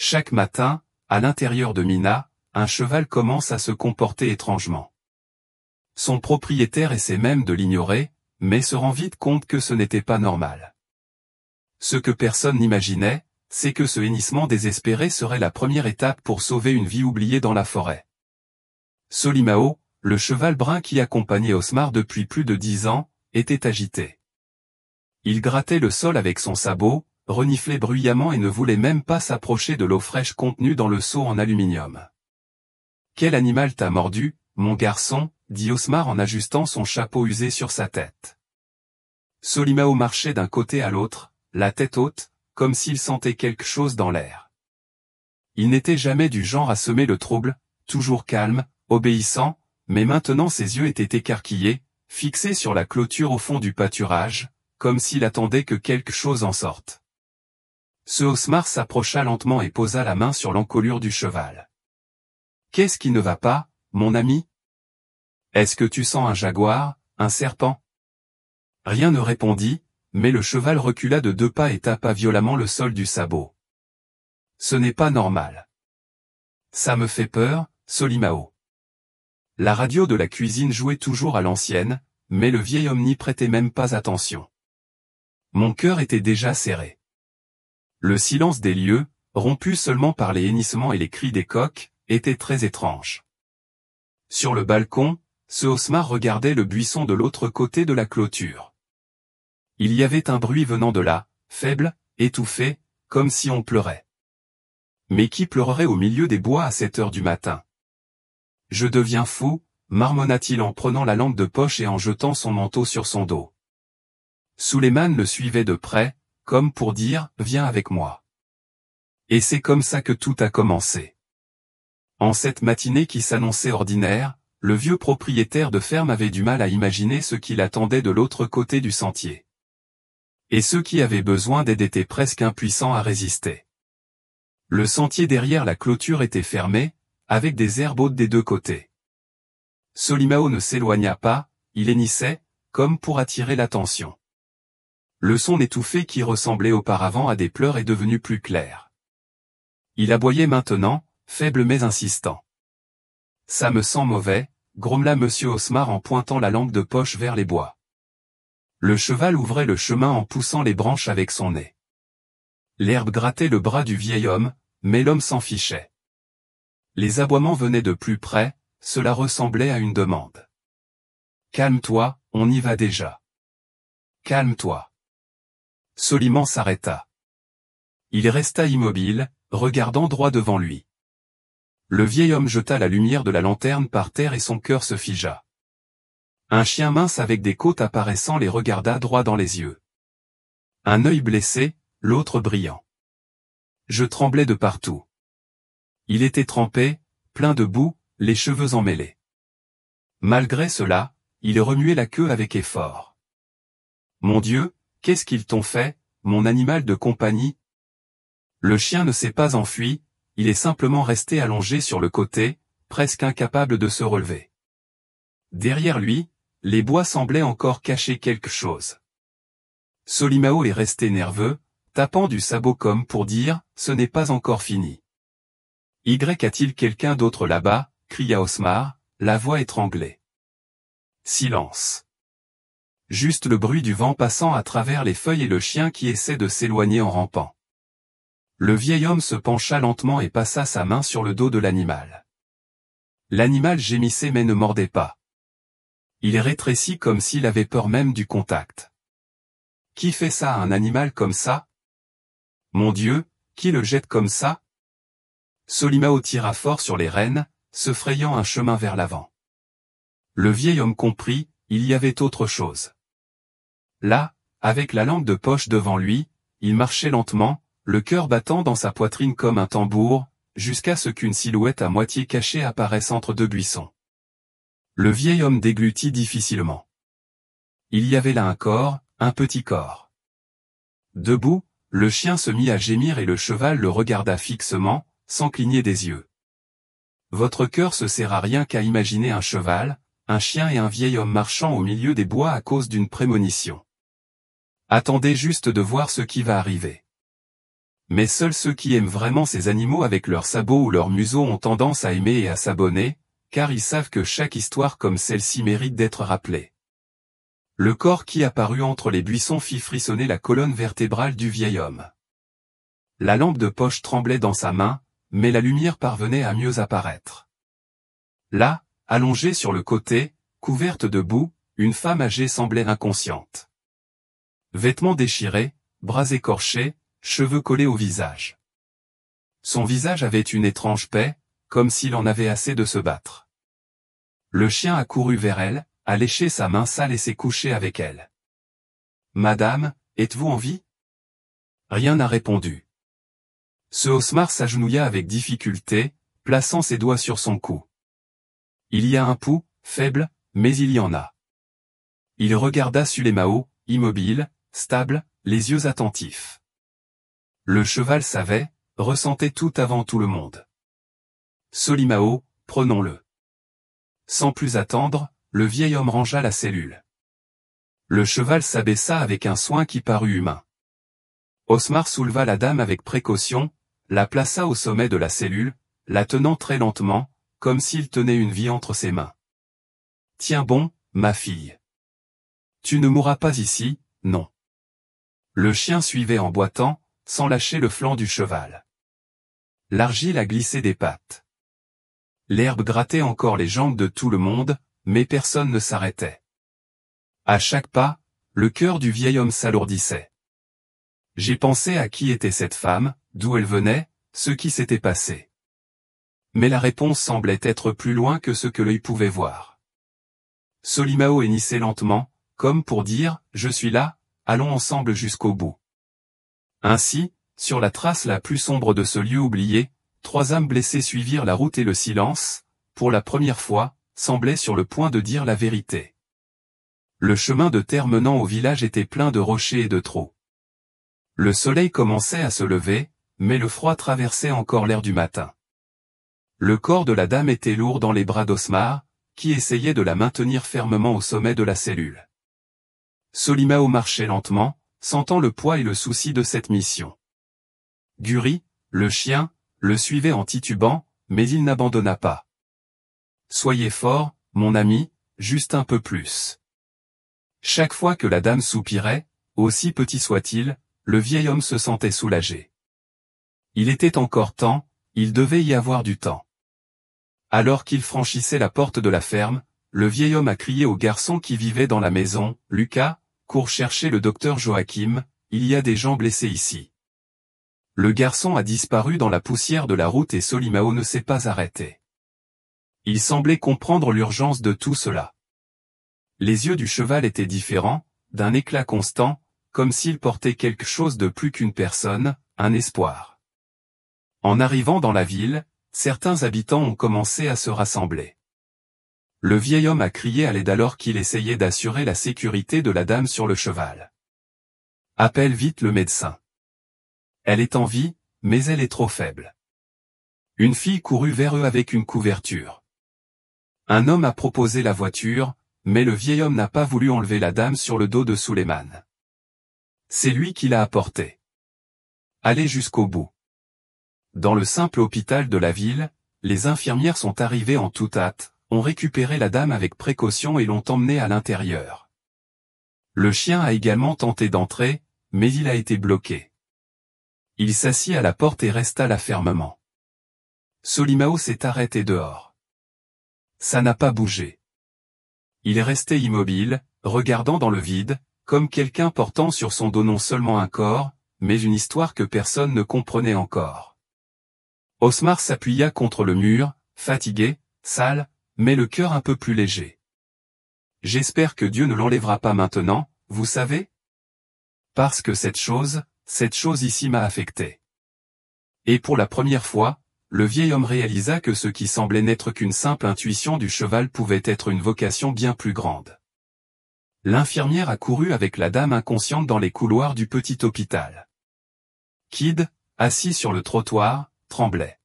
Chaque matin, à l'intérieur de Mina, un cheval commence à se comporter étrangement. Son propriétaire essaie même de l'ignorer, mais se rend vite compte que ce n'était pas normal. Ce que personne n'imaginait, c'est que ce hennissement désespéré serait la première étape pour sauver une vie oubliée dans la forêt. Solimao, le cheval brun qui accompagnait Osmar depuis plus de 10 ans, était agité. Il grattait le sol avec son sabot, reniflait bruyamment et ne voulait même pas s'approcher de l'eau fraîche contenue dans le seau en aluminium. « Quel animal t'a mordu, mon garçon ?» dit Osmar en ajustant son chapeau usé sur sa tête. Solimao marchait d'un côté à l'autre, la tête haute, comme s'il sentait quelque chose dans l'air. Il n'était jamais du genre à semer le trouble, toujours calme, obéissant, mais maintenant ses yeux étaient écarquillés, fixés sur la clôture au fond du pâturage, comme s'il attendait que quelque chose en sorte. Ce Osmar s'approcha lentement et posa la main sur l'encolure du cheval. « Qu'est-ce qui ne va pas, mon ami ? Est-ce que tu sens un jaguar, un serpent ?» Rien ne répondit, mais le cheval recula de 2 pas et tapa violemment le sol du sabot. « Ce n'est pas normal. Ça me fait peur, Solimao. » La radio de la cuisine jouait toujours à l'ancienne, mais le vieil homme n'y prêtait même pas attention. Mon cœur était déjà serré. Le silence des lieux, rompu seulement par les hennissements et les cris des coqs, était très étrange. Sur le balcon, ce Osmar regardait le buisson de l'autre côté de la clôture. Il y avait un bruit venant de là, faible, étouffé, comme si on pleurait. Mais qui pleurerait au milieu des bois à 7 heures du matin ? « Je deviens fou », marmonna-t-il en prenant la lampe de poche et en jetant son manteau sur son dos. Suleiman le suivait de près, comme pour dire « Viens avec moi ». Et c'est comme ça que tout a commencé. En cette matinée qui s'annonçait ordinaire, le vieux propriétaire de ferme avait du mal à imaginer ce qui l'attendait de l'autre côté du sentier. Et ceux qui avaient besoin d'aide étaient presque impuissants à résister. Le sentier derrière la clôture était fermé, avec des herbes hautes des 2 côtés. Solimao ne s'éloigna pas, il hennissait, comme pour attirer l'attention. Le son étouffé qui ressemblait auparavant à des pleurs est devenu plus clair. Il aboyait maintenant, faible mais insistant. « Ça me sent mauvais », grommela monsieur Osmar en pointant la lampe de poche vers les bois. Le cheval ouvrait le chemin en poussant les branches avec son nez. L'herbe grattait le bras du vieil homme, mais l'homme s'en fichait. Les aboiements venaient de plus près, cela ressemblait à une demande. « Calme-toi, on y va déjà. »« Calme-toi. » Soliman s'arrêta. Il resta immobile, regardant droit devant lui. Le vieil homme jeta la lumière de la lanterne par terre et son cœur se figea. Un chien mince avec des côtes apparaissant les regarda droit dans les yeux. Un œil blessé, l'autre brillant. Je tremblais de partout. Il était trempé, plein de boue, les cheveux emmêlés. Malgré cela, il remuait la queue avec effort. « Mon Dieu, qu'est-ce qu'ils t'ont fait, mon animal de compagnie ?» Le chien ne s'est pas enfui, il est simplement resté allongé sur le côté, presque incapable de se relever. Derrière lui, les bois semblaient encore cacher quelque chose. Solimao est resté nerveux, tapant du sabot comme pour dire « ce n'est pas encore fini ». « Y a-t-il quelqu'un d'autre là-bas » cria Osmar, la voix étranglée. Silence. Juste le bruit du vent passant à travers les feuilles et le chien qui essaie de s'éloigner en rampant. Le vieil homme se pencha lentement et passa sa main sur le dos de l'animal. L'animal gémissait mais ne mordait pas. Il rétrécit comme s'il avait peur même du contact. Qui fait ça à un animal comme ça ? Mon Dieu, qui le jette comme ça ? Solimao tira fort sur les rênes, se frayant un chemin vers l'avant. Le vieil homme comprit, il y avait autre chose. Là, avec la lampe de poche devant lui, il marchait lentement, le cœur battant dans sa poitrine comme un tambour, jusqu'à ce qu'une silhouette à moitié cachée apparaisse entre 2 buissons. Le vieil homme déglutit difficilement. Il y avait là un corps, un petit corps. Debout, le chien se mit à gémir et le cheval le regarda fixement, sans cligner des yeux. Votre cœur se serre à rien qu'à imaginer un cheval, un chien et un vieil homme marchant au milieu des bois à cause d'une prémonition. Attendez juste de voir ce qui va arriver. Mais seuls ceux qui aiment vraiment ces animaux avec leurs sabots ou leurs museaux ont tendance à aimer et à s'abonner, car ils savent que chaque histoire comme celle-ci mérite d'être rappelée. Le corps qui apparut entre les buissons fit frissonner la colonne vertébrale du vieil homme. La lampe de poche tremblait dans sa main, mais la lumière parvenait à mieux apparaître. Là, allongée sur le côté, couverte de boue, une femme âgée semblait inconsciente. Vêtements déchirés, bras écorchés, cheveux collés au visage. Son visage avait une étrange paix, comme s'il en avait assez de se battre. Le chien accourut vers elle, a léché sa main sale et s'est couché avec elle. « Madame, êtes-vous en vie ?» Rien n'a répondu. Ce Osmar s'agenouilla avec difficulté, plaçant ses doigts sur son cou. Il y a un pouls, faible, mais il y en a. Il regarda Sulémao, immobile, stable, les yeux attentifs. Le cheval savait, ressentait tout avant tout le monde. Solimao, prenons-le. Sans plus attendre, le vieil homme rangea la cellule. Le cheval s'abaissa avec un soin qui parut humain. Osmar souleva la dame avec précaution, la plaça au sommet de la cellule, la tenant très lentement, comme s'il tenait une vie entre ses mains. « Tiens bon, ma fille. Tu ne mourras pas ici, non. » Le chien suivait en boitant, sans lâcher le flanc du cheval. L'argile a glissé des pattes. L'herbe grattait encore les jambes de tout le monde, mais personne ne s'arrêtait. À chaque pas, le cœur du vieil homme s'alourdissait. J'ai pensé à qui était cette femme, d'où elle venait, ce qui s'était passé. Mais la réponse semblait être plus loin que ce que l'œil pouvait voir. Solimao hennissait lentement, comme pour dire « Je suis là, allons ensemble jusqu'au bout ». Ainsi, sur la trace la plus sombre de ce lieu oublié, 3 âmes blessées suivirent la route et le silence, pour la première fois, semblait sur le point de dire la vérité. Le chemin de terre menant au village était plein de rochers et de trous. Le soleil commençait à se lever, mais le froid traversait encore l'air du matin. Le corps de la dame était lourd dans les bras d'Osmar, qui essayait de la maintenir fermement au sommet de la cellule. Solimao marchait lentement, sentant le poids et le souci de cette mission. Guri, le chien, le suivait en titubant, mais il n'abandonna pas. « Soyez fort, mon ami, juste un peu plus. » Chaque fois que la dame soupirait, aussi petit soit-il, le vieil homme se sentait soulagé. Il était encore temps, il devait y avoir du temps. Alors qu'il franchissait la porte de la ferme, le vieil homme a crié au garçon qui vivait dans la maison, « Lucas, cours chercher le docteur Joachim, il y a des gens blessés ici. » Le garçon a disparu dans la poussière de la route et Solimao ne s'est pas arrêté. Il semblait comprendre l'urgence de tout cela. Les yeux du cheval étaient différents, d'un éclat constant, comme s'il portait quelque chose de plus qu'une personne, un espoir. En arrivant dans la ville, certains habitants ont commencé à se rassembler. Le vieil homme a crié à l'aide alors qu'il essayait d'assurer la sécurité de la dame sur le cheval. « Appelle vite le médecin. Elle est en vie, mais elle est trop faible. » Une fille courut vers eux avec une couverture. Un homme a proposé la voiture, mais le vieil homme n'a pas voulu enlever la dame sur le dos de Suleiman. C'est lui qui l'a apportée. Allez jusqu'au bout. Dans le simple hôpital de la ville, les infirmières sont arrivées en toute hâte, ont récupéré la dame avec précaution et l'ont emmenée à l'intérieur. Le chien a également tenté d'entrer, mais il a été bloqué. Il s'assit à la porte et resta là fermement. Solimao s'est arrêté dehors. Ça n'a pas bougé. Il est resté immobile, regardant dans le vide, comme quelqu'un portant sur son dos non seulement un corps, mais une histoire que personne ne comprenait encore. Osmar s'appuya contre le mur, fatigué, sale, mais le cœur un peu plus léger. J'espère que Dieu ne l'enlèvera pas maintenant, vous savez? Parce que cette chose ici m'a affecté. Et pour la première fois, le vieil homme réalisa que ce qui semblait n'être qu'une simple intuition du cheval pouvait être une vocation bien plus grande. L'infirmière a couru avec la dame inconsciente dans les couloirs du petit hôpital. Kid, assis sur le trottoir, tremblait.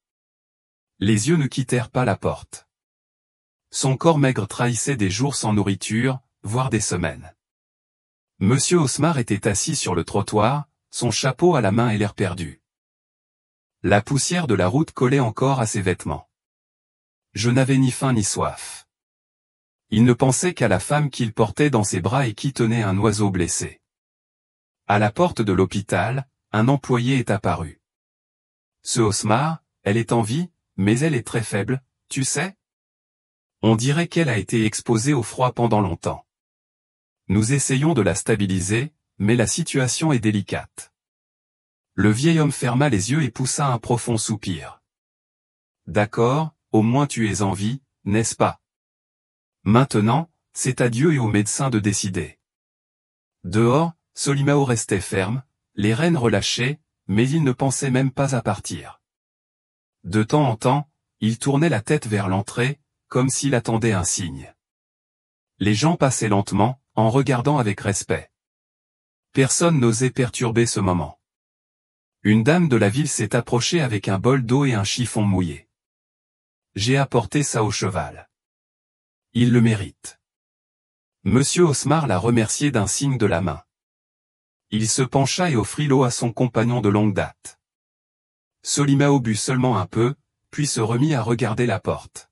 Les yeux ne quittèrent pas la porte. Son corps maigre trahissait des jours sans nourriture, voire des semaines. Monsieur Osmar était assis sur le trottoir, son chapeau à la main et l'air perdu. La poussière de la route collait encore à ses vêtements. Je n'avais ni faim ni soif. Il ne pensait qu'à la femme qu'il portait dans ses bras et qui tenait un oiseau blessé. À la porte de l'hôpital, un employé est apparu. Ce Osmar, elle est en vie, mais elle est très faible, tu sais? On dirait qu'elle a été exposée au froid pendant longtemps. Nous essayons de la stabiliser, mais la situation est délicate. Le vieil homme ferma les yeux et poussa un profond soupir. D'accord, au moins tu es en vie, n'est-ce pas? Maintenant, c'est à Dieu et aux médecins de décider. Dehors, Solimao restait ferme, les rênes relâchées, mais il ne pensait même pas à partir. De temps en temps, il tournait la tête vers l'entrée, comme s'il attendait un signe. Les gens passaient lentement, en regardant avec respect. Personne n'osait perturber ce moment. Une dame de la ville s'est approchée avec un bol d'eau et un chiffon mouillé. J'ai apporté ça au cheval. Il le mérite. Monsieur Osmar l'a remercié d'un signe de la main. Il se pencha et offrit l'eau à son compagnon de longue date. Solimao but seulement un peu, puis se remit à regarder la porte.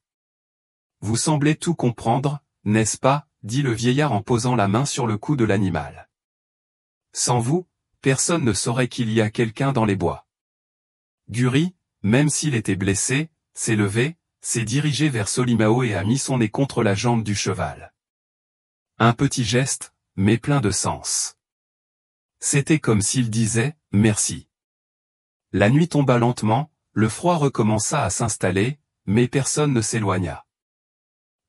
Vous semblez tout comprendre, n'est-ce pas, dit le vieillard en posant la main sur le cou de l'animal. Sans vous, personne ne saurait qu'il y a quelqu'un dans les bois. Guri, même s'il était blessé, s'est levé, s'est dirigé vers Solimao et a mis son nez contre la jambe du cheval. Un petit geste, mais plein de sens. C'était comme s'il disait « merci ». La nuit tomba lentement, le froid recommença à s'installer, mais personne ne s'éloigna.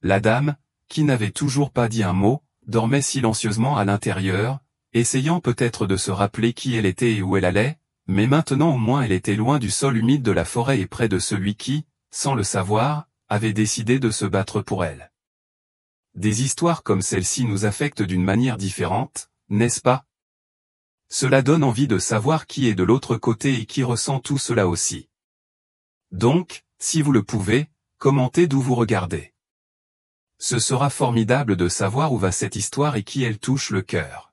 La dame, qui n'avait toujours pas dit un mot, dormait silencieusement à l'intérieur, essayant peut-être de se rappeler qui elle était et où elle allait, mais maintenant au moins elle était loin du sol humide de la forêt et près de celui qui, sans le savoir, avait décidé de se battre pour elle. Des histoires comme celle-ci nous affectent d'une manière différente, n'est-ce pas? Cela donne envie de savoir qui est de l'autre côté et qui ressent tout cela aussi. Donc, si vous le pouvez, commentez d'où vous regardez. Ce sera formidable de savoir où va cette histoire et qui elle touche le cœur.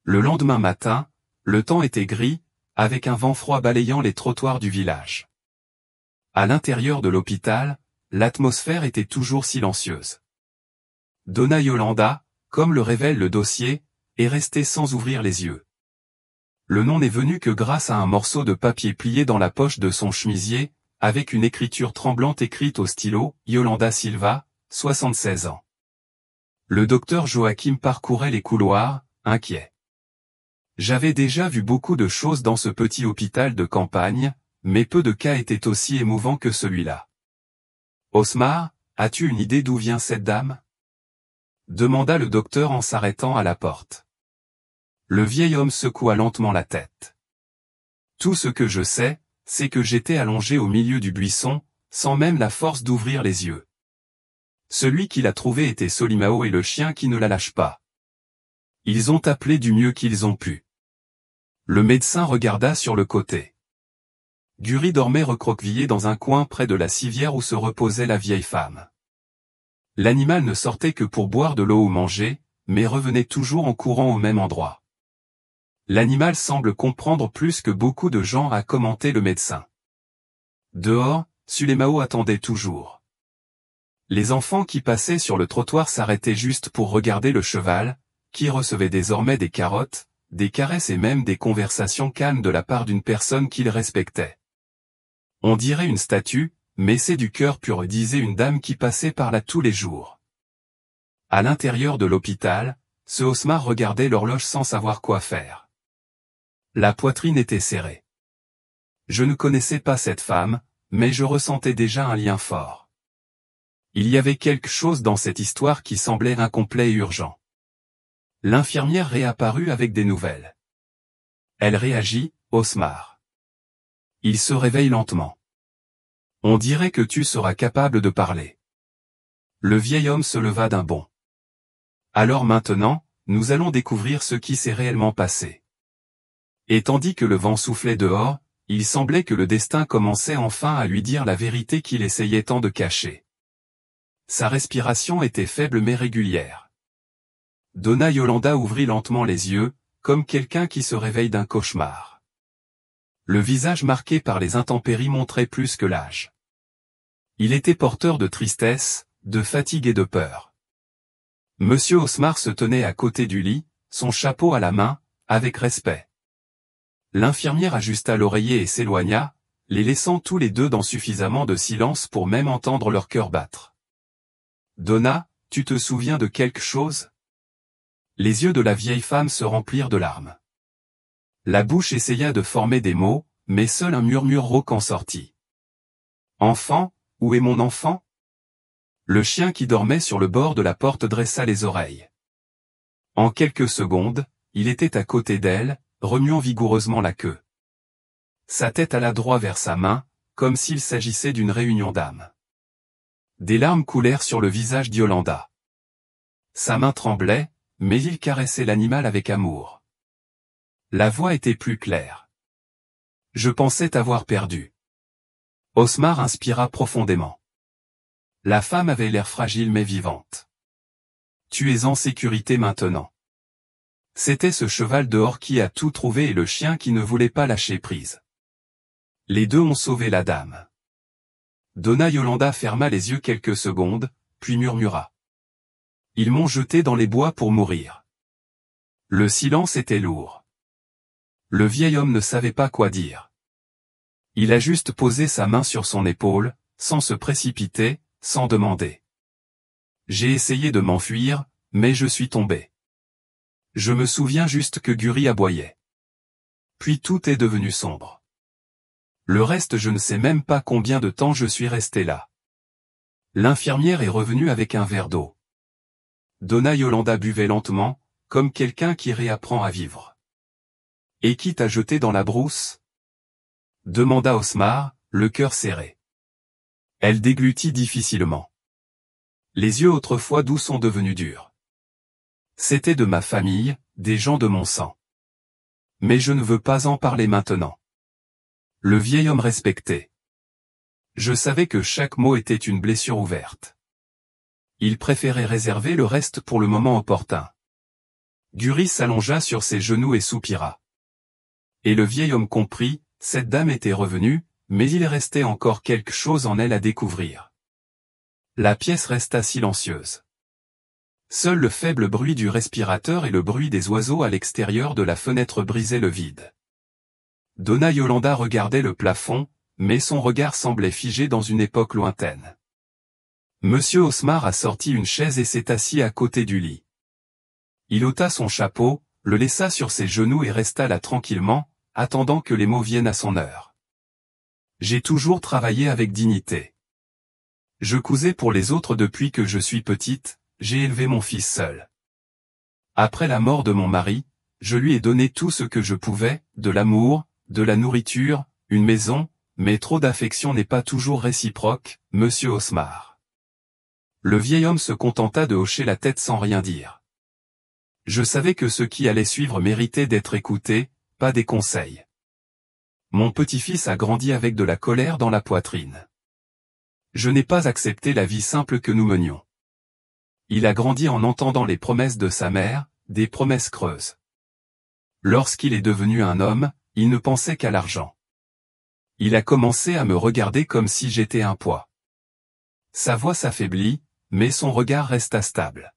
Le lendemain matin, le temps était gris, avec un vent froid balayant les trottoirs du village. À l'intérieur de l'hôpital, l'atmosphère était toujours silencieuse. Donna Yolanda, comme le révèle le dossier, est restée sans ouvrir les yeux. Le nom n'est venu que grâce à un morceau de papier plié dans la poche de son chemisier, avec une écriture tremblante écrite au stylo, Yolanda Silva, 76 ans. Le docteur Joachim parcourait les couloirs, inquiet. J'avais déjà vu beaucoup de choses dans ce petit hôpital de campagne, mais peu de cas étaient aussi émouvants que celui-là. Osmar, as-tu une idée d'où vient cette dame? Demanda le docteur en s'arrêtant à la porte. Le vieil homme secoua lentement la tête. Tout ce que je sais, c'est que j'étais allongé au milieu du buisson, sans même la force d'ouvrir les yeux. Celui qui l'a trouvée était Solimao et le chien qui ne la lâche pas. Ils ont appelé du mieux qu'ils ont pu. Le médecin regarda sur le côté. Guri dormait recroquevillé dans un coin près de la civière où se reposait la vieille femme. L'animal ne sortait que pour boire de l'eau ou manger, mais revenait toujours en courant au même endroit. L'animal semble comprendre plus que beaucoup de gens, a commenté le médecin. Dehors, Solimao attendait toujours. Les enfants qui passaient sur le trottoir s'arrêtaient juste pour regarder le cheval, qui recevait désormais des carottes, des caresses et même des conversations calmes de la part d'une personne qu'il respectait. On dirait une statue, mais c'est du cœur pur, disait une dame qui passait par là tous les jours. À l'intérieur de l'hôpital, ce Osmar regardait l'horloge sans savoir quoi faire. La poitrine était serrée. Je ne connaissais pas cette femme, mais je ressentais déjà un lien fort. Il y avait quelque chose dans cette histoire qui semblait incomplet et urgent. L'infirmière réapparut avec des nouvelles. Elle réagit, Osmar. Il se réveille lentement. On dirait que tu seras capable de parler. Le vieil homme se leva d'un bond. Alors maintenant, nous allons découvrir ce qui s'est réellement passé. Et tandis que le vent soufflait dehors, il semblait que le destin commençait enfin à lui dire la vérité qu'il essayait tant de cacher. Sa respiration était faible mais régulière. Donna Yolanda ouvrit lentement les yeux, comme quelqu'un qui se réveille d'un cauchemar. Le visage marqué par les intempéries montrait plus que l'âge. Il était porteur de tristesse, de fatigue et de peur. Monsieur Osmar se tenait à côté du lit, son chapeau à la main, avec respect. L'infirmière ajusta l'oreiller et s'éloigna, les laissant tous les deux dans suffisamment de silence pour même entendre leur cœur battre. « Donna, tu te souviens de quelque chose ?» Les yeux de la vieille femme se remplirent de larmes. La bouche essaya de former des mots, mais seul un murmure rauque en sortit. « Enfant, où est mon enfant ?» Le chien qui dormait sur le bord de la porte dressa les oreilles. En quelques secondes, il était à côté d'elle, remuant vigoureusement la queue. Sa tête alla droit vers sa main, comme s'il s'agissait d'une réunion d'âmes. Des larmes coulèrent sur le visage d'Yolanda. Sa main tremblait, mais il caressait l'animal avec amour. La voix était plus claire. « Je pensais t'avoir perdu. » Osmar inspira profondément. La femme avait l'air fragile mais vivante. « Tu es en sécurité maintenant. » C'était ce cheval dehors qui a tout trouvé et le chien qui ne voulait pas lâcher prise. Les deux ont sauvé la dame. Donna Yolanda ferma les yeux quelques secondes, puis murmura. « Ils m'ont jeté dans les bois pour mourir. » Le silence était lourd. Le vieil homme ne savait pas quoi dire. Il a juste posé sa main sur son épaule, sans se précipiter, sans demander. J'ai essayé de m'enfuir, mais je suis tombé. Je me souviens juste que Guri aboyait. Puis tout est devenu sombre. Le reste je ne sais même pas combien de temps je suis resté là. L'infirmière est revenue avec un verre d'eau. Donna Yolanda buvait lentement, comme quelqu'un qui réapprend à vivre. « Et qui t'a jeté dans la brousse ?» demanda Osmar, le cœur serré. Elle déglutit difficilement. Les yeux autrefois doux sont devenus durs. C'était de ma famille, des gens de mon sang. Mais je ne veux pas en parler maintenant. Le vieil homme respectait. Je savais que chaque mot était une blessure ouverte. Il préférait réserver le reste pour le moment opportun. Guri s'allongea sur ses genoux et soupira. Et le vieil homme comprit, cette dame était revenue, mais il restait encore quelque chose en elle à découvrir. La pièce resta silencieuse. Seul le faible bruit du respirateur et le bruit des oiseaux à l'extérieur de la fenêtre brisaient le vide. Donna Yolanda regardait le plafond, mais son regard semblait figé dans une époque lointaine. Monsieur Osmar a sorti une chaise et s'est assis à côté du lit. Il ôta son chapeau, le laissa sur ses genoux et resta là tranquillement, attendant que les mots viennent à son heure. J'ai toujours travaillé avec dignité. Je cousais pour les autres depuis que je suis petite, j'ai élevé mon fils seul. Après la mort de mon mari, je lui ai donné tout ce que je pouvais, de l'amour, de la nourriture, une maison, mais trop d'affection n'est pas toujours réciproque, monsieur Osmar. Le vieil homme se contenta de hocher la tête sans rien dire. Je savais que ce qui allait suivre méritait d'être écouté, pas des conseils. Mon petit-fils a grandi avec de la colère dans la poitrine. Je n'ai pas accepté la vie simple que nous menions. Il a grandi en entendant les promesses de sa mère, des promesses creuses. Lorsqu'il est devenu un homme, il ne pensait qu'à l'argent. Il a commencé à me regarder comme si j'étais un poids. Sa voix s'affaiblit, mais son regard resta stable.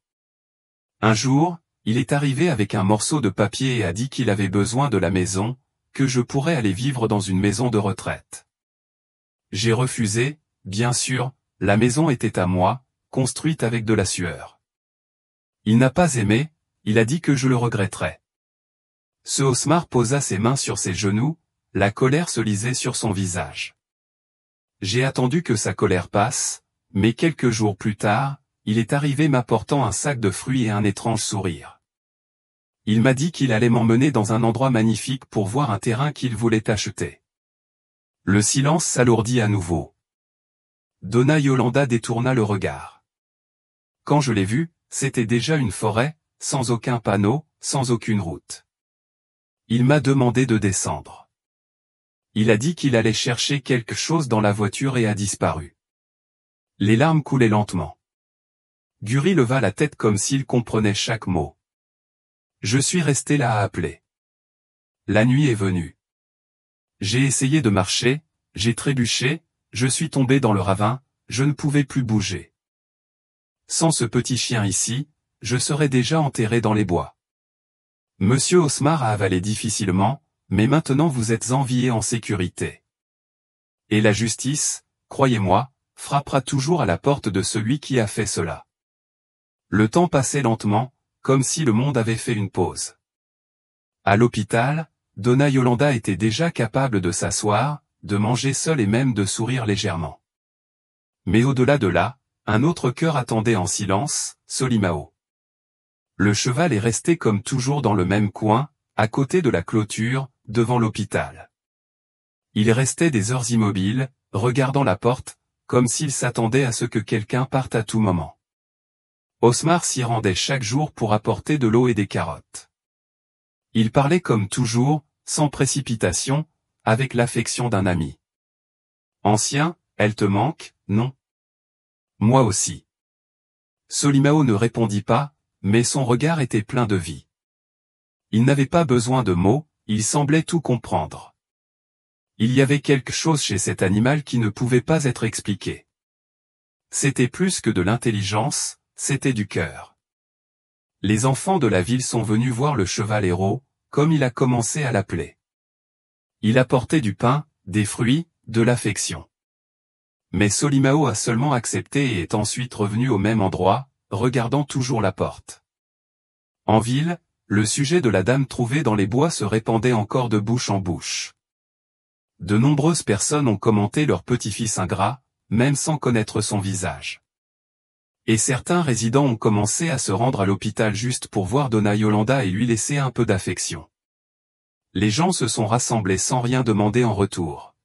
Un jour, il est arrivé avec un morceau de papier et a dit qu'il avait besoin de la maison, que je pourrais aller vivre dans une maison de retraite. J'ai refusé, bien sûr, la maison était à moi, construite avec de la sueur. Il n'a pas aimé, il a dit que je le regretterais. Ce Osmar posa ses mains sur ses genoux, la colère se lisait sur son visage. J'ai attendu que sa colère passe, mais quelques jours plus tard, il est arrivé m'apportant un sac de fruits et un étrange sourire. Il m'a dit qu'il allait m'emmener dans un endroit magnifique pour voir un terrain qu'il voulait acheter. Le silence s'alourdit à nouveau. Donna Yolanda détourna le regard. Quand je l'ai vu, c'était déjà une forêt, sans aucun panneau, sans aucune route. Il m'a demandé de descendre. Il a dit qu'il allait chercher quelque chose dans la voiture et a disparu. Les larmes coulaient lentement. Guri leva la tête comme s'il comprenait chaque mot. Je suis resté là à appeler. La nuit est venue. J'ai essayé de marcher, j'ai trébuché, je suis tombé dans le ravin, je ne pouvais plus bouger. Sans ce petit chien ici, je serais déjà enterré dans les bois. Monsieur Osmar a avalé difficilement, mais maintenant vous êtes en vie et en sécurité. Et la justice, croyez-moi, frappera toujours à la porte de celui qui a fait cela. Le temps passait lentement, comme si le monde avait fait une pause. À l'hôpital, Donna Yolanda était déjà capable de s'asseoir, de manger seule et même de sourire légèrement. Mais au-delà de là, un autre cœur attendait en silence, Solimao. Le cheval est resté comme toujours dans le même coin, à côté de la clôture, devant l'hôpital. Il restait des heures immobile, regardant la porte, comme s'il s'attendait à ce que quelqu'un parte à tout moment. Osmar s'y rendait chaque jour pour apporter de l'eau et des carottes. Il parlait comme toujours, sans précipitation, avec l'affection d'un ami. Ancien, elle te manque, non? Moi aussi. Solimao ne répondit pas, mais son regard était plein de vie. Il n'avait pas besoin de mots, il semblait tout comprendre. Il y avait quelque chose chez cet animal qui ne pouvait pas être expliqué. C'était plus que de l'intelligence, c'était du cœur. Les enfants de la ville sont venus voir le cheval héros, comme il a commencé à l'appeler. Il apportait du pain, des fruits, de l'affection. Mais Solimao a seulement accepté et est ensuite revenu au même endroit, regardant toujours la porte. En ville, le sujet de la dame trouvée dans les bois se répandait encore de bouche en bouche. De nombreuses personnes ont commenté leur petit-fils ingrat, même sans connaître son visage. Et certains résidents ont commencé à se rendre à l'hôpital juste pour voir Donna Yolanda et lui laisser un peu d'affection. Les gens se sont rassemblés sans rien demander en retour.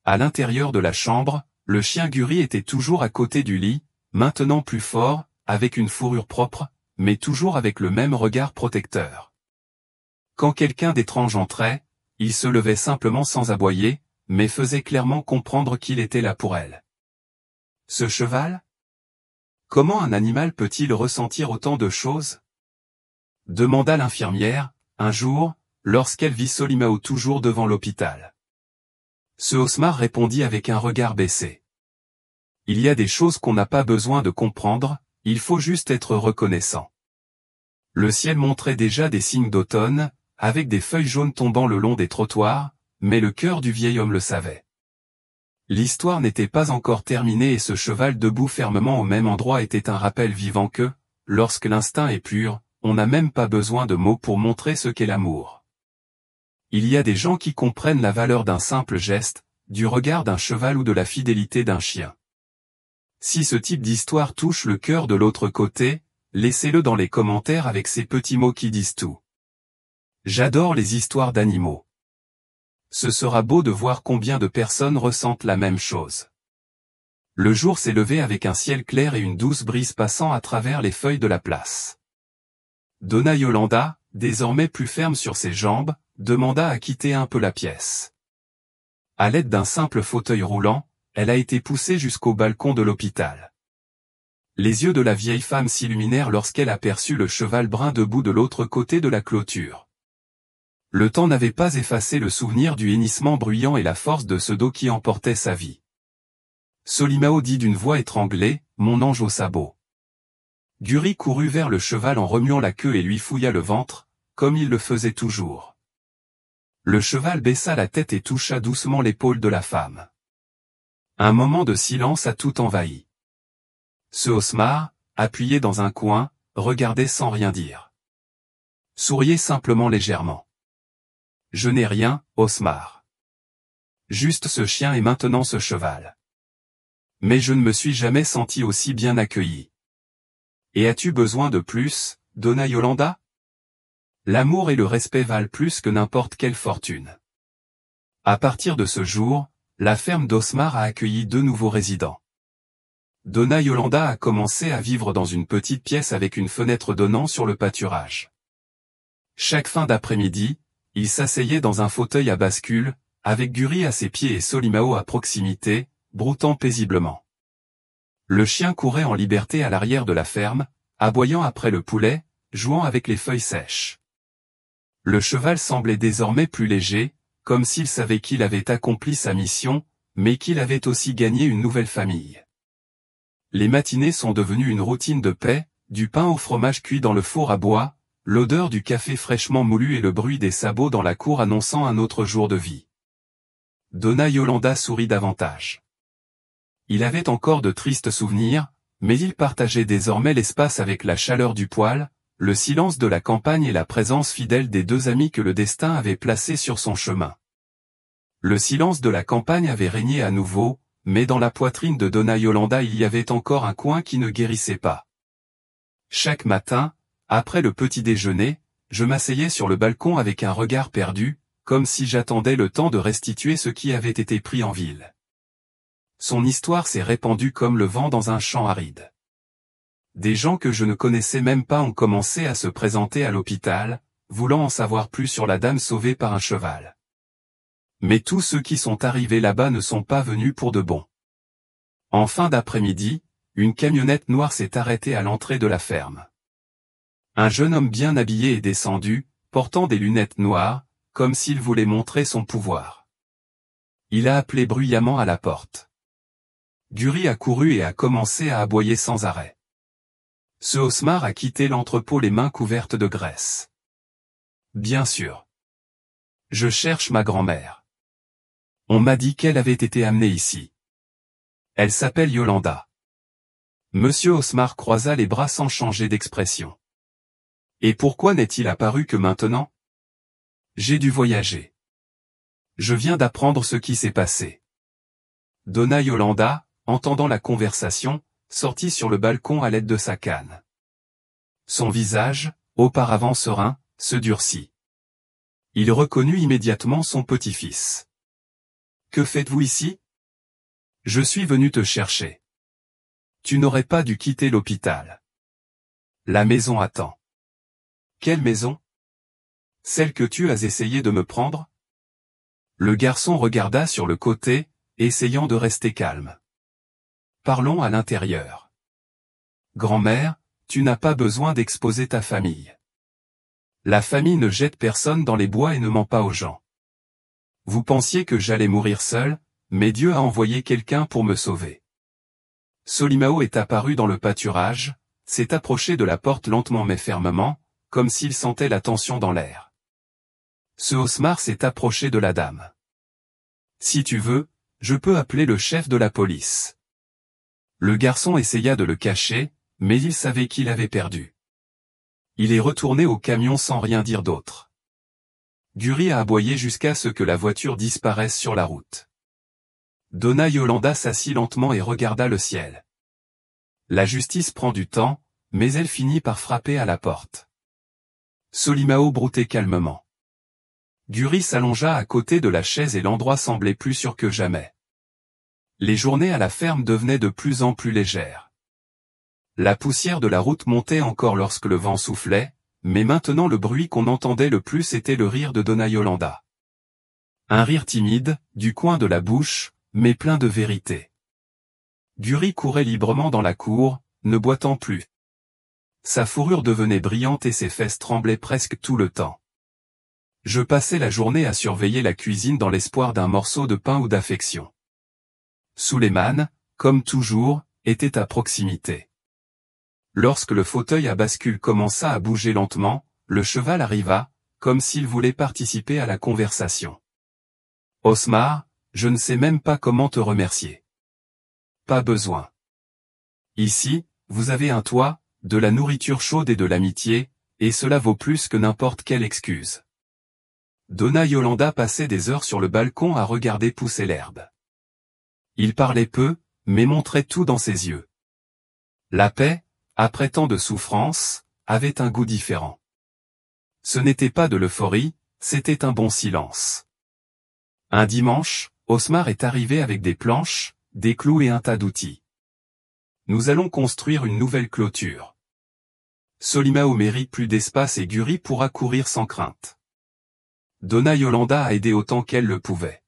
À l'intérieur de la chambre, le chien Guri était toujours à côté du lit, maintenant plus fort, avec une fourrure propre, mais toujours avec le même regard protecteur. Quand quelqu'un d'étrange entrait, il se levait simplement sans aboyer, mais faisait clairement comprendre qu'il était là pour elle. Ce cheval? Comment un animal peut-il ressentir autant de choses? Demanda l'infirmière, un jour, lorsqu'elle vit Solimao toujours devant l'hôpital. Ce Osmar répondit avec un regard baissé. Il y a des choses qu'on n'a pas besoin de comprendre, il faut juste être reconnaissant. Le ciel montrait déjà des signes d'automne, avec des feuilles jaunes tombant le long des trottoirs, mais le cœur du vieil homme le savait. L'histoire n'était pas encore terminée et ce cheval debout fermement au même endroit était un rappel vivant que, lorsque l'instinct est pur, on n'a même pas besoin de mots pour montrer ce qu'est l'amour. Il y a des gens qui comprennent la valeur d'un simple geste, du regard d'un cheval ou de la fidélité d'un chien. Si ce type d'histoire touche le cœur de l'autre côté, laissez-le dans les commentaires avec ces petits mots qui disent tout. J'adore les histoires d'animaux. Ce sera beau de voir combien de personnes ressentent la même chose. Le jour s'est levé avec un ciel clair et une douce brise passant à travers les feuilles de la place. Donna Yolanda, désormais plus ferme sur ses jambes, demanda à quitter un peu la pièce. À l'aide d'un simple fauteuil roulant, elle a été poussée jusqu'au balcon de l'hôpital. Les yeux de la vieille femme s'illuminèrent lorsqu'elle aperçut le cheval brun debout de l'autre côté de la clôture. Le temps n'avait pas effacé le souvenir du hennissement bruyant et la force de ce dos qui emportait sa vie. Solimao dit d'une voix étranglée, « Mon ange au sabot ». Guri courut vers le cheval en remuant la queue et lui fouilla le ventre, comme il le faisait toujours. Le cheval baissa la tête et toucha doucement l'épaule de la femme. Un moment de silence a tout envahi. Ce Osmar, appuyé dans un coin, regardait sans rien dire. Souriait simplement légèrement. Je n'ai rien, Osmar. Juste ce chien et maintenant ce cheval. Mais je ne me suis jamais senti aussi bien accueilli. Et as-tu besoin de plus, Donna Yolanda? L'amour et le respect valent plus que n'importe quelle fortune. À partir de ce jour, la ferme d'Osmar a accueilli 2 nouveaux résidents. Donna Yolanda a commencé à vivre dans une petite pièce avec une fenêtre donnant sur le pâturage. Chaque fin d'après-midi, il s'asseyait dans un fauteuil à bascule, avec Guri à ses pieds et Solimao à proximité, broutant paisiblement. Le chien courait en liberté à l'arrière de la ferme, aboyant après le poulet, jouant avec les feuilles sèches. Le cheval semblait désormais plus léger, comme s'il savait qu'il avait accompli sa mission, mais qu'il avait aussi gagné une nouvelle famille. Les matinées sont devenues une routine de paix, du pain au fromage cuit dans le four à bois, l'odeur du café fraîchement moulu et le bruit des sabots dans la cour annonçant un autre jour de vie. Donna Yolanda sourit davantage. Il avait encore de tristes souvenirs, mais il partageait désormais l'espace avec la chaleur du poêle, le silence de la campagne et la présence fidèle des deux amis que le destin avait placés sur son chemin. Le silence de la campagne avait régné à nouveau, mais dans la poitrine de Donna Yolanda il y avait encore un coin qui ne guérissait pas. Chaque matin, après le petit déjeuner, je m'asseyais sur le balcon avec un regard perdu, comme si j'attendais le temps de restituer ce qui avait été pris en ville. Son histoire s'est répandue comme le vent dans un champ aride. Des gens que je ne connaissais même pas ont commencé à se présenter à l'hôpital, voulant en savoir plus sur la dame sauvée par un cheval. Mais tous ceux qui sont arrivés là-bas ne sont pas venus pour de bon. En fin d'après-midi, une camionnette noire s'est arrêtée à l'entrée de la ferme. Un jeune homme bien habillé est descendu, portant des lunettes noires, comme s'il voulait montrer son pouvoir. Il a appelé bruyamment à la porte. Guri a couru et a commencé à aboyer sans arrêt. Ce Osmar a quitté l'entrepôt les mains couvertes de graisse. Bien sûr. Je cherche ma grand-mère. On m'a dit qu'elle avait été amenée ici. Elle s'appelle Yolanda. Monsieur Osmar croisa les bras sans changer d'expression. Et pourquoi n'est-il apparu que maintenant? J'ai dû voyager. Je viens d'apprendre ce qui s'est passé. Donna Yolanda, entendant la conversation, sortit sur le balcon à l'aide de sa canne. Son visage, auparavant serein, se durcit. Il reconnut immédiatement son petit-fils. « Que faites-vous ici? » ? « Je suis venu te chercher. » « Tu n'aurais pas dû quitter l'hôpital. »« La maison attend. »« Quelle maison? »« Celle que tu as essayé de me prendre ?» Le garçon regarda sur le côté, essayant de rester calme. « Parlons à l'intérieur. »« Grand-mère, tu n'as pas besoin d'exposer ta famille. La famille ne jette personne dans les bois et ne ment pas aux gens. Vous pensiez que j'allais mourir seul, mais Dieu a envoyé quelqu'un pour me sauver. » Solimao est apparu dans le pâturage, s'est approché de la porte lentement mais fermement, comme s'il sentait la tension dans l'air. Ce Osmar s'est approché de la dame. « Si tu veux, je peux appeler le chef de la police. » Le garçon essaya de le cacher, mais il savait qu'il avait perdu. Il est retourné au camion sans rien dire d'autre. Guri a aboyé jusqu'à ce que la voiture disparaisse sur la route. Donna Yolanda s'assit lentement et regarda le ciel. La justice prend du temps, mais elle finit par frapper à la porte. Solimao broutait calmement. Guri s'allongea à côté de la chaise et l'endroit semblait plus sûr que jamais. Les journées à la ferme devenaient de plus en plus légères. La poussière de la route montait encore lorsque le vent soufflait, mais maintenant le bruit qu'on entendait le plus était le rire de Donna Yolanda. Un rire timide, du coin de la bouche, mais plein de vérité. Guri courait librement dans la cour, ne boitant plus. Sa fourrure devenait brillante et ses fesses tremblaient presque tout le temps. Je passais la journée à surveiller la cuisine dans l'espoir d'un morceau de pain ou d'affection. Suleiman, comme toujours, était à proximité. Lorsque le fauteuil à bascule commença à bouger lentement, le cheval arriva, comme s'il voulait participer à la conversation. « Osmar, je ne sais même pas comment te remercier. » « Pas besoin. Ici, vous avez un toit, de la nourriture chaude et de l'amitié, et cela vaut plus que n'importe quelle excuse. » Donna Yolanda passait des heures sur le balcon à regarder pousser l'herbe. Il parlait peu, mais montrait tout dans ses yeux. La paix, après tant de souffrance, avait un goût différent. Ce n'était pas de l'euphorie, c'était un bon silence. Un dimanche, Osmar est arrivé avec des planches, des clous et un tas d'outils. Nous allons construire une nouvelle clôture. Solimao mérite plus d'espace et Guri pourra courir sans crainte. Donna Yolanda a aidé autant qu'elle le pouvait.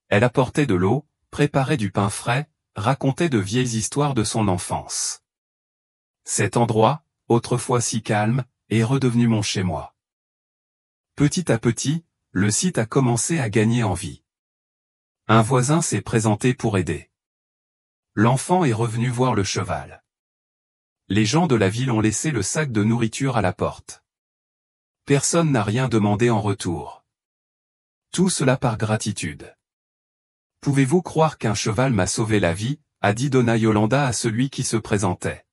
Elle apportait de l'eau, préparait du pain frais, racontait de vieilles histoires de son enfance. Cet endroit, autrefois si calme, est redevenu mon chez-moi. Petit à petit, le site a commencé à gagner en vie. Un voisin s'est présenté pour aider. L'enfant est revenu voir le cheval. Les gens de la ville ont laissé le sac de nourriture à la porte. Personne n'a rien demandé en retour. Tout cela par gratitude. Pouvez-vous croire qu'un cheval m'a sauvé la vie, a dit Dona Yolanda à celui qui se présentait.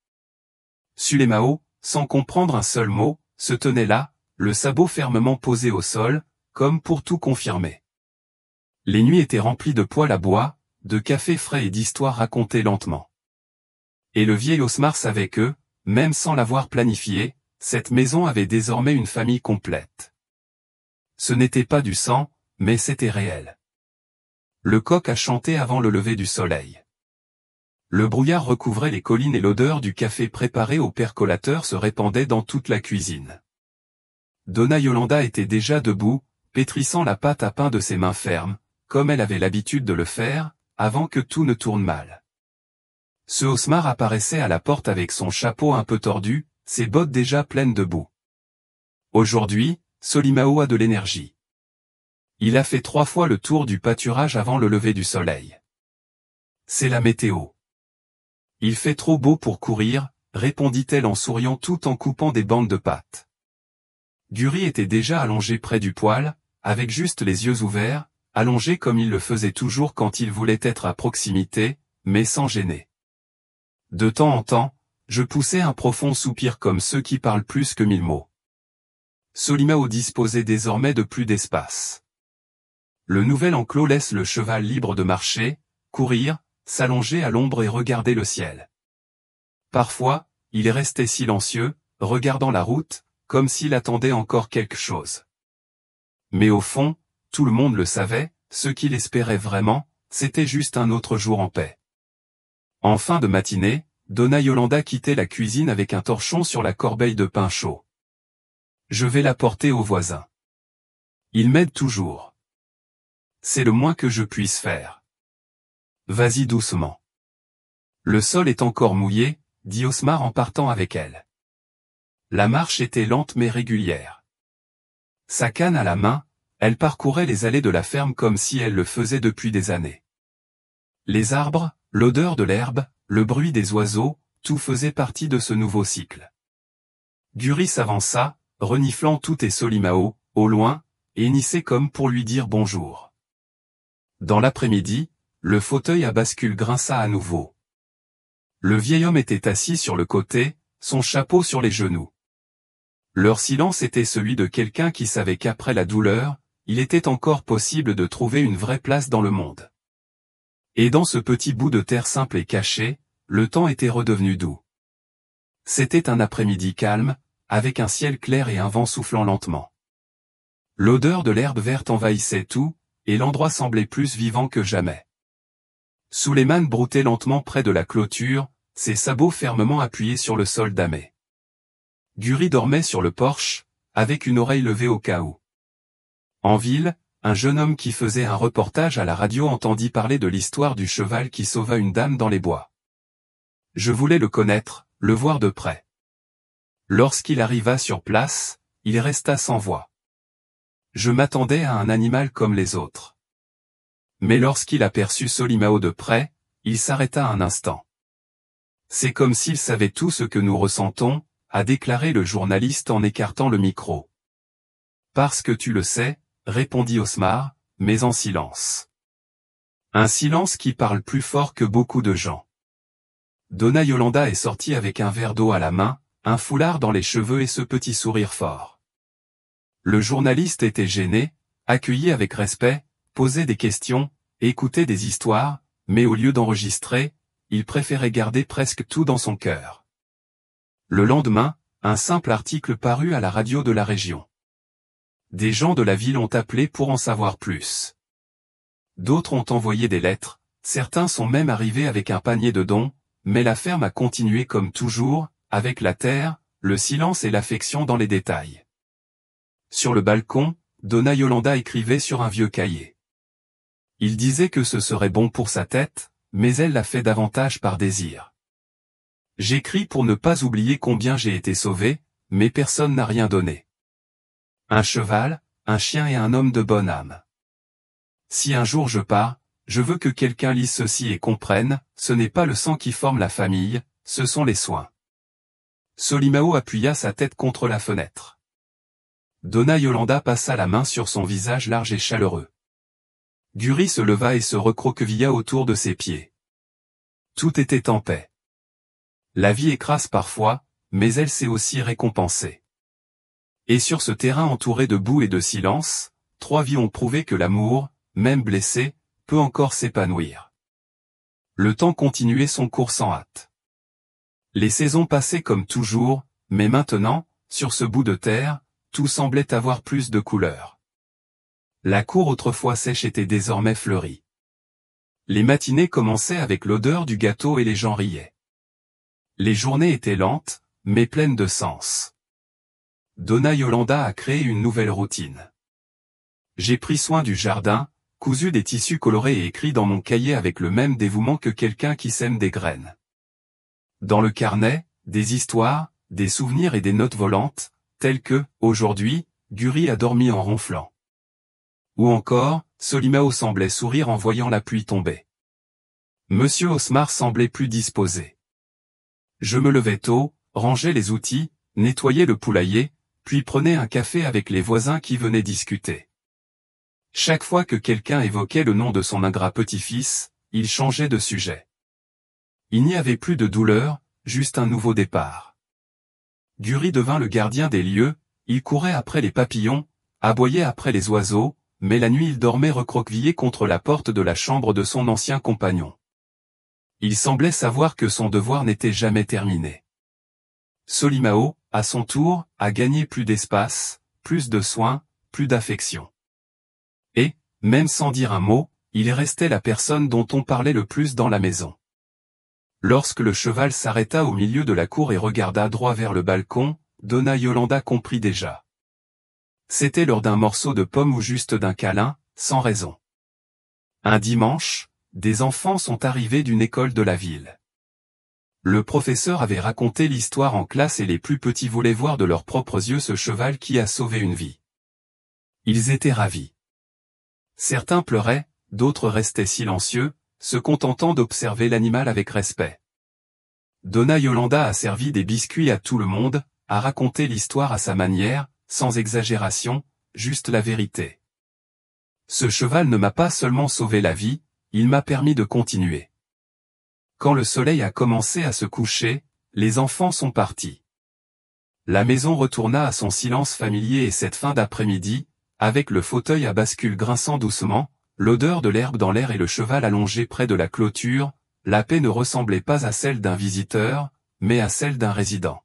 Sulemao, sans comprendre un seul mot, se tenait là, le sabot fermement posé au sol, comme pour tout confirmer. Les nuits étaient remplies de poêles à bois, de café frais et d'histoires racontées lentement. Et le vieil Osmar savait que, même sans l'avoir planifié, cette maison avait désormais une famille complète. Ce n'était pas du sang, mais c'était réel. Le coq a chanté avant le lever du soleil. Le brouillard recouvrait les collines et l'odeur du café préparé au percolateur se répandait dans toute la cuisine. Dona Yolanda était déjà debout, pétrissant la pâte à pain de ses mains fermes, comme elle avait l'habitude de le faire, avant que tout ne tourne mal. Ce Osmar apparaissait à la porte avec son chapeau un peu tordu, ses bottes déjà pleines de boue. Aujourd'hui, Solimao a de l'énergie. Il a fait 3 fois le tour du pâturage avant le lever du soleil. C'est la météo. Il fait trop beau pour courir, répondit-elle en souriant tout en coupant des bandes de pâte. Guri était déjà allongé près du poêle, avec juste les yeux ouverts, allongé comme il le faisait toujours quand il voulait être à proximité, mais sans gêner. De temps en temps, je poussais un profond soupir comme ceux qui parlent plus que 1000 mots. Solimao disposait désormais de plus d'espace. Le nouvel enclos laisse le cheval libre de marcher, courir, s'allonger à l'ombre et regarder le ciel. Parfois, il restait silencieux, regardant la route, comme s'il attendait encore quelque chose. Mais au fond, tout le monde le savait, ce qu'il espérait vraiment, c'était juste un autre jour en paix. En fin de matinée, Dona Yolanda quittait la cuisine avec un torchon sur la corbeille de pain chaud. Je vais l'apporter au voisin. Il m'aide toujours. C'est le moins que je puisse faire. Vas-y doucement. Le sol est encore mouillé, dit Osmar en partant avec elle. La marche était lente mais régulière. Sa canne à la main, elle parcourait les allées de la ferme comme si elle le faisait depuis des années. Les arbres, l'odeur de l'herbe, le bruit des oiseaux, tout faisait partie de ce nouveau cycle. Guri s'avança, reniflant tout et Solimao, au loin, hennissait comme pour lui dire bonjour. Dans l'après-midi, le fauteuil à bascule grinça à nouveau. Le vieil homme était assis sur le côté, son chapeau sur les genoux. Leur silence était celui de quelqu'un qui savait qu'après la douleur, il était encore possible de trouver une vraie place dans le monde. Et dans ce petit bout de terre simple et caché, le temps était redevenu doux. C'était un après-midi calme, avec un ciel clair et un vent soufflant lentement. L'odeur de l'herbe verte envahissait tout, et l'endroit semblait plus vivant que jamais. Suleiman broutait lentement près de la clôture, ses sabots fermement appuyés sur le sol damé. Guri dormait sur le porche, avec une oreille levée au cas où. En ville, un jeune homme qui faisait un reportage à la radio entendit parler de l'histoire du cheval qui sauva une dame dans les bois. Je voulais le connaître, le voir de près. Lorsqu'il arriva sur place, il resta sans voix. Je m'attendais à un animal comme les autres. Mais lorsqu'il aperçut Solimao de près, il s'arrêta un instant. C'est comme s'il savait tout ce que nous ressentons, a déclaré le journaliste en écartant le micro. Parce que tu le sais, répondit Osmar, mais en silence. Un silence qui parle plus fort que beaucoup de gens. Dona Yolanda est sortie avec un verre d'eau à la main, un foulard dans les cheveux et ce petit sourire fort. Le journaliste était gêné, accueilli avec respect, posait des questions, écoutait des histoires, mais au lieu d'enregistrer, il préférait garder presque tout dans son cœur. Le lendemain, un simple article parut à la radio de la région. Des gens de la ville ont appelé pour en savoir plus. D'autres ont envoyé des lettres, certains sont même arrivés avec un panier de dons, mais la ferme a continué comme toujours, avec la terre, le silence et l'affection dans les détails. Sur le balcon, Dona Yolanda écrivait sur un vieux cahier. Il disait que ce serait bon pour sa tête, mais elle l'a fait davantage par désir. J'écris pour ne pas oublier combien j'ai été sauvé, mais personne n'a rien donné. Un cheval, un chien et un homme de bonne âme. Si un jour je pars, je veux que quelqu'un lise ceci et comprenne, ce n'est pas le sang qui forme la famille, ce sont les soins. Solimao appuya sa tête contre la fenêtre. Donna Yolanda passa la main sur son visage large et chaleureux. Guri se leva et se recroquevilla autour de ses pieds. Tout était en paix. La vie écrase parfois, mais elle sait aussi récompenser. Et sur ce terrain entouré de boue et de silence, 3 vies ont prouvé que l'amour, même blessé, peut encore s'épanouir. Le temps continuait son cours sans hâte. Les saisons passaient comme toujours, mais maintenant, sur ce bout de terre, tout semblait avoir plus de couleurs. La cour autrefois sèche était désormais fleurie. Les matinées commençaient avec l'odeur du gâteau et les gens riaient. Les journées étaient lentes, mais pleines de sens. Donna Yolanda a créé une nouvelle routine. J'ai pris soin du jardin, cousu des tissus colorés et écrit dans mon cahier avec le même dévouement que quelqu'un qui sème des graines. Dans le carnet, des histoires, des souvenirs et des notes volantes, telles que, aujourd'hui, Guri a dormi en ronflant. Ou encore, Solimao semblait sourire en voyant la pluie tomber. Monsieur Osmar semblait plus disposé. Je me levais tôt, rangeais les outils, nettoyais le poulailler, puis prenais un café avec les voisins qui venaient discuter. Chaque fois que quelqu'un évoquait le nom de son ingrat petit-fils, il changeait de sujet. Il n'y avait plus de douleur, juste un nouveau départ. Guri devint le gardien des lieux, il courait après les papillons, aboyait après les oiseaux, mais la nuit il dormait recroquevillé contre la porte de la chambre de son ancien compagnon. Il semblait savoir que son devoir n'était jamais terminé. Solimao, à son tour, a gagné plus d'espace, plus de soins, plus d'affection. Et, même sans dire un mot, il restait la personne dont on parlait le plus dans la maison. Lorsque le cheval s'arrêta au milieu de la cour et regarda droit vers le balcon, Donna Yolanda comprit déjà. C'était lors d'un morceau de pomme ou juste d'un câlin, sans raison. Un dimanche, des enfants sont arrivés d'une école de la ville. Le professeur avait raconté l'histoire en classe et les plus petits voulaient voir de leurs propres yeux ce cheval qui a sauvé une vie. Ils étaient ravis. Certains pleuraient, d'autres restaient silencieux, se contentant d'observer l'animal avec respect. Donna Yolanda a servi des biscuits à tout le monde, a raconté l'histoire à sa manière, sans exagération, juste la vérité. Ce cheval ne m'a pas seulement sauvé la vie, il m'a permis de continuer. Quand le soleil a commencé à se coucher, les enfants sont partis. La maison retourna à son silence familier et cette fin d'après-midi, avec le fauteuil à bascule grinçant doucement, l'odeur de l'herbe dans l'air et le cheval allongé près de la clôture, la paix ne ressemblait pas à celle d'un visiteur, mais à celle d'un résident.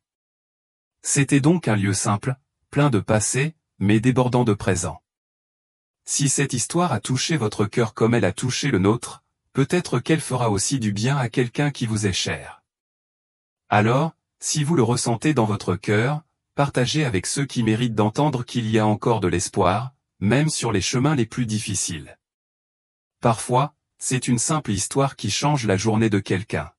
C'était donc un lieu simple, plein de passé, mais débordant de présent. Si cette histoire a touché votre cœur comme elle a touché le nôtre, peut-être qu'elle fera aussi du bien à quelqu'un qui vous est cher. Alors, si vous le ressentez dans votre cœur, partagez avec ceux qui méritent d'entendre qu'il y a encore de l'espoir, même sur les chemins les plus difficiles. Parfois, c'est une simple histoire qui change la journée de quelqu'un.